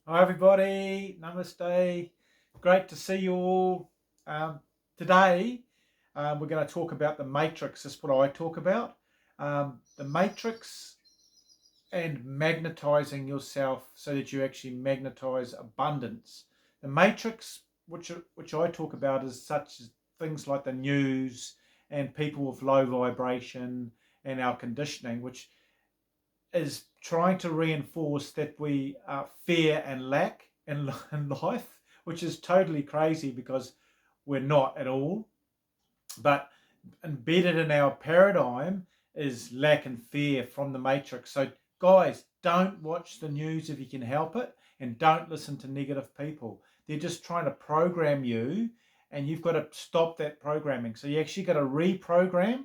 Hi everybody, namaste. Great to see you all. Um, Today we're going to talk about the matrix. That's what I talk about. The matrix and magnetizing yourself so that you actually magnetize abundance. The matrix, which I talk about, is such as things like the news and people with low vibration and our conditioning, which is trying to reinforce that we fear and lack in life, which is totally crazy because we're not at all. But embedded in our paradigm is lack and fear from the matrix. So, guys, don't watch the news if you can help it, and don't listen to negative people. They're just trying to program you, and you've got to stop that programming. So, you actually got to reprogram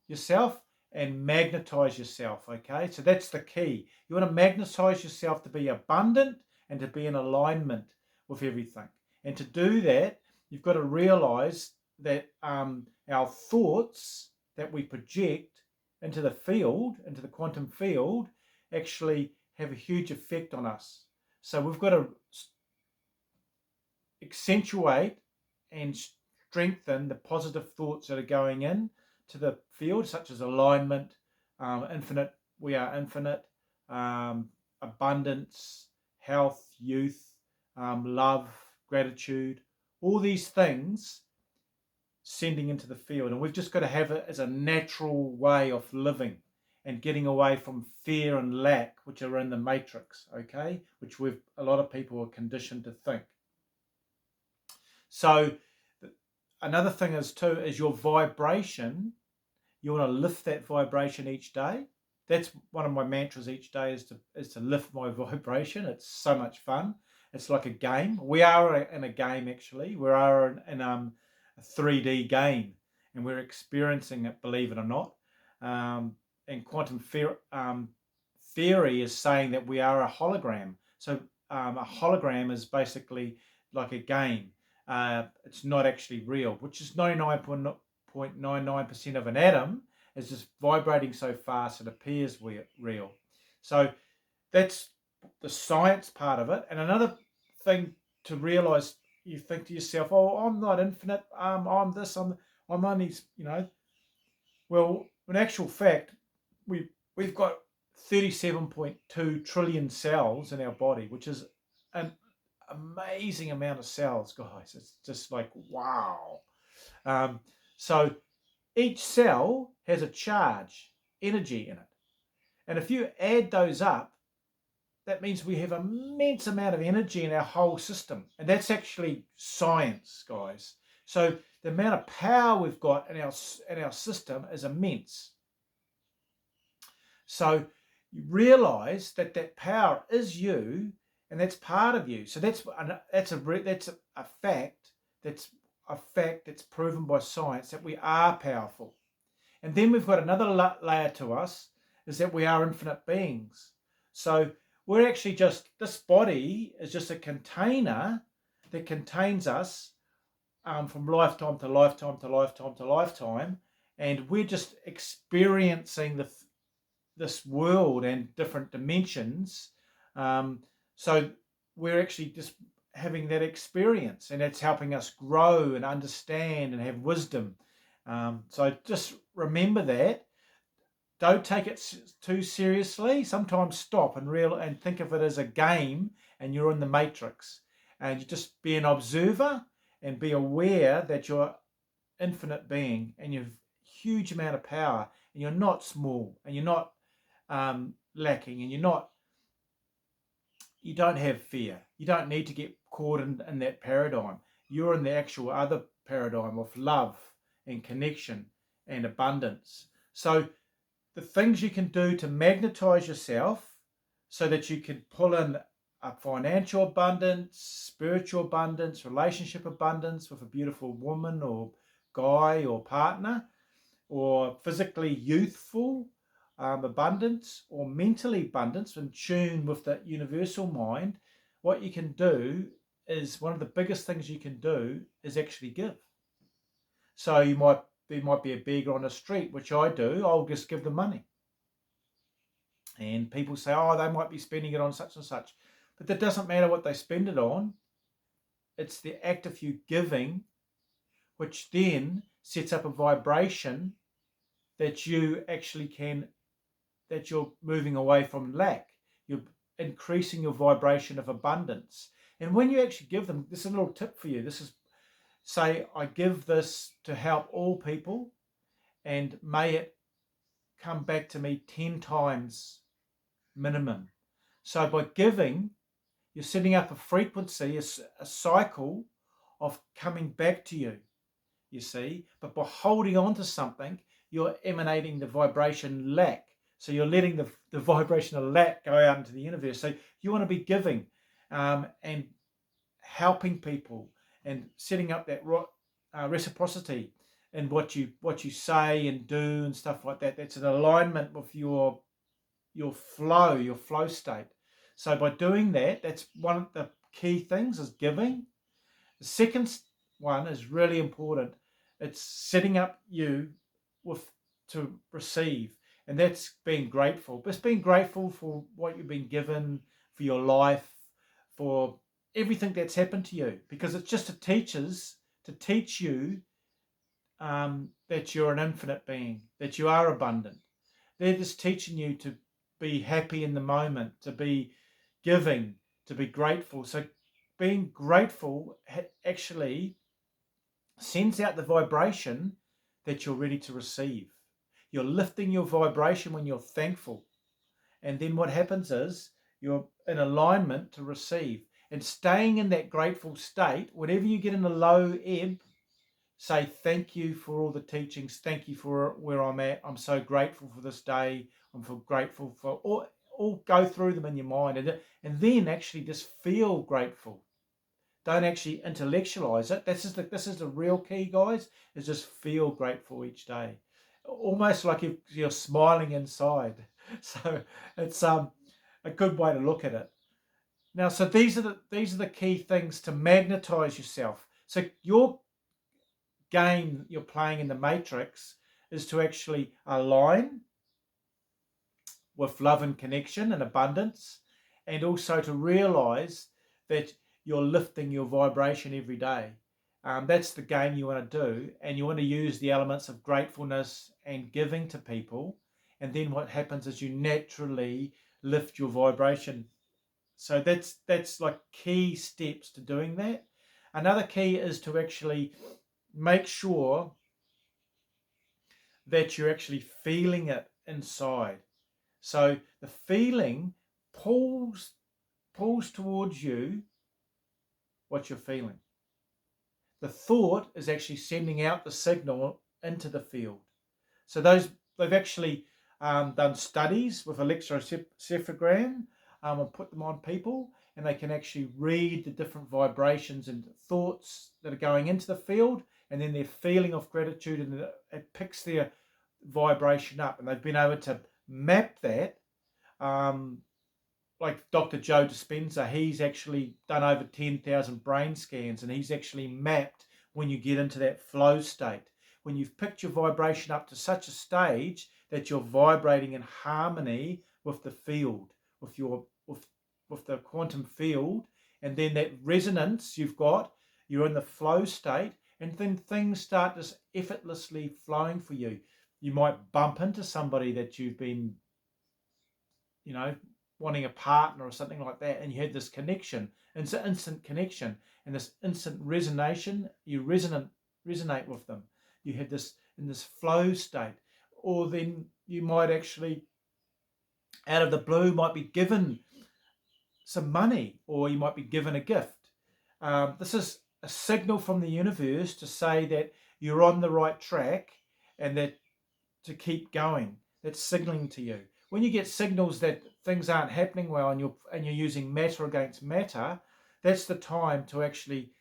yourself and magnetize yourself. Okay, so that's the key. You want to magnetize yourself to be abundant and to be in alignment with everything. And to do that, you've got to realize that our thoughts that we project into the field, into the quantum field, actually have a huge effect on us. So we've got to accentuate and strengthen the positive thoughts that are going in to the field, such as alignment, infinite, we are infinite, abundance, health, youth, love, gratitude, all these things sending into the field. And we've just got to have it as a natural way of living and getting away from fear and lack, which are in the matrix, okay, which a lot of people are conditioned to think. So another thing is your vibration. You want to lift that vibration each day. That's one of my mantras each day is to lift my vibration. It's so much fun. It's like a game. We are in a game actually. We are in a 3D game, and we're experiencing it. Believe it or not. And quantum theory is saying that we are a hologram. So a hologram is basically like a game. It's not actually real, which is 99.99% of an atom is just vibrating so fast it appears real. So that's the science part of it. And another thing to realize, you think to yourself, "Oh, I'm not infinite. I'm this. I'm only Well, in actual fact, we've got 37.2 trillion cells in our body, which is an amazing amount of cells, guys. It's just like wow. Um, so each cell has a charge, energy in it, and if you add those up, that means we have an immense amount of energy in our whole system, and that's actually science, guys. So the amount of power we've got in our system is immense. So you realize that that power is you, and that's part of you. So that's a fact. That's a fact that's proven by science that we are powerful. And then we've got another layer to us is that we are infinite beings. So we're actually just, this body is just a container that contains us from lifetime to lifetime to lifetime to lifetime. And we're just experiencing this world and different dimensions. So we're actually just having that experience, and it's helping us grow and understand and have wisdom. So just remember that. Don't take it too seriously. Sometimes stop and think of it as a game, and you're in the matrix, and you just be an observer and be aware that you're infinite being and you've huge amount of power, and you're not small, and you're not lacking, and you don't have fear. You don't need to get caught in that paradigm. You're in the actual other paradigm of love and connection and abundance. So the things you can do to magnetize yourself so that you can pull in a financial abundance, spiritual abundance, relationship abundance with a beautiful woman or guy or partner, or physically youthful abundance, or mentally abundance in tune with the universal mind. What you can do is, one of the biggest things you can do is actually give. So there might be a beggar on the street, which I do. I'll just give them money, and people say, "Oh, they might be spending it on such and such." But that doesn't matter what they spend it on. It's the act of you giving, which then sets up a vibration that you actually can, that you're moving away from lack. You're increasing your vibration of abundance. And when you actually give them, this is a little tip for you. This is, say, I give this to help all people, and may it come back to me 10 times minimum. So by giving, you're setting up a frequency, a cycle of coming back to you, you see. But by holding on to something, you're emanating the vibration lack. So you're letting the vibration of lack go out into the universe. So you want to be giving and helping people and setting up that reciprocity in what you say and do and stuff like that. That's an alignment with your flow state. So by doing that, that's one of the key things, is giving. The second one is really important. It's setting up you with to receive, and that's being grateful. Just being grateful for what you've been given, for your life, for everything that's happened to you, because it's just to teach you that you're an infinite being, that you are abundant. They're just teaching you to be happy in the moment, to be giving, to be grateful. So being grateful actually sends out the vibration that you're ready to receive. You're lifting your vibration when you're thankful. And then what happens is you're in alignment to receive. And staying in that grateful state, whenever you get in a low ebb, say thank you for all the teachings. Thank you for where I'm at. I'm so grateful for this day. I'm so grateful for all go through them in your mind, and then actually just feel grateful. Don't actually intellectualize it. This is the real key, guys. Is just feel grateful each day, almost like if you're smiling inside. So it's a good way to look at it. Now, so these are the key things to magnetize yourself. So your game you're playing in the matrix is to actually align with love and connection and abundance, and also to realize that you're lifting your vibration every day. That's the game you want to do, and you want to use the elements of gratefulness and giving to people, and then what happens is you naturally lift your vibration. So that's like key steps to doing that. Another key is to actually make sure that you're actually feeling it inside. So the feeling pulls towards you what you're feeling. The thought is actually sending out the signal into the field. So they've actually done studies with electroencephalogram and put them on people, and they can actually read the different vibrations and thoughts that are going into the field, and then their feeling of gratitude, and it picks their vibration up, and they've been able to map that. Like Dr. Joe Dispenza, he's actually done over 10,000 brain scans, and he's actually mapped when you get into that flow state, when you've picked your vibration up to such a stage that you're vibrating in harmony with the field, with the quantum field, and then that resonance you're in the flow state, and then things start just effortlessly flowing for you. You might bump into somebody that you've been, wanting a partner or something like that, and you had this connection. It's an instant connection, and this instant resonation. You resonate with them. You had this in this flow state, or then you might actually, out of the blue, might be given some money, or you might be given a gift. This is a signal from the universe to say that you're on the right track, and that to keep going. That's signaling to you. When you get signals that things aren't happening well, and you're using matter against matter, that's the time to actually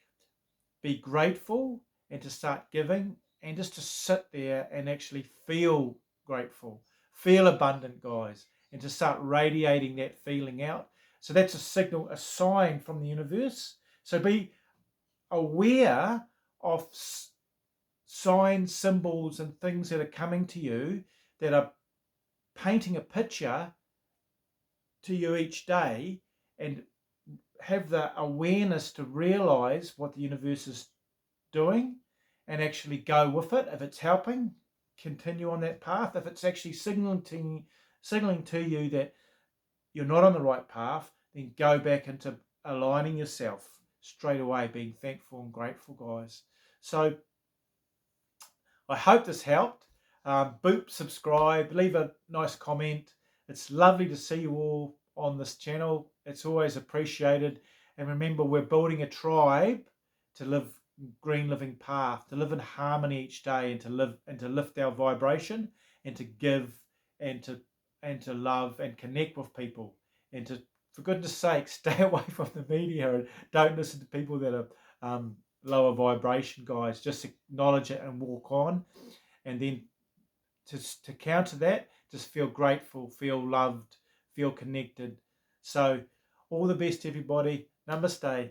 be grateful and to start giving, and just to sit there and actually feel grateful, feel abundant, guys, and to start radiating that feeling out. So that's a signal, a sign from the universe. So be aware of signs, symbols, and things that are coming to you that are painting a picture to you each day, and have the awareness to realize what the universe is doing and actually go with it. If it's helping, continue on that path. If it's actually signaling to you that you're not on the right path, then go back into aligning yourself straight away, being thankful and grateful, guys. So I hope this helped. Boop, subscribe, leave a nice comment. It's lovely to see you all on this channel. It's always appreciated. And remember, we're building a tribe to live green living path, to live in harmony each day, and to lift our vibration, and to give, and to love and connect with people, and to, for goodness sake, stay away from the media and don't listen to people that are lower vibration, guys. Just acknowledge it and walk on. And then to counter that, just feel grateful, feel loved, feel connected. So all the best, everybody. Namaste.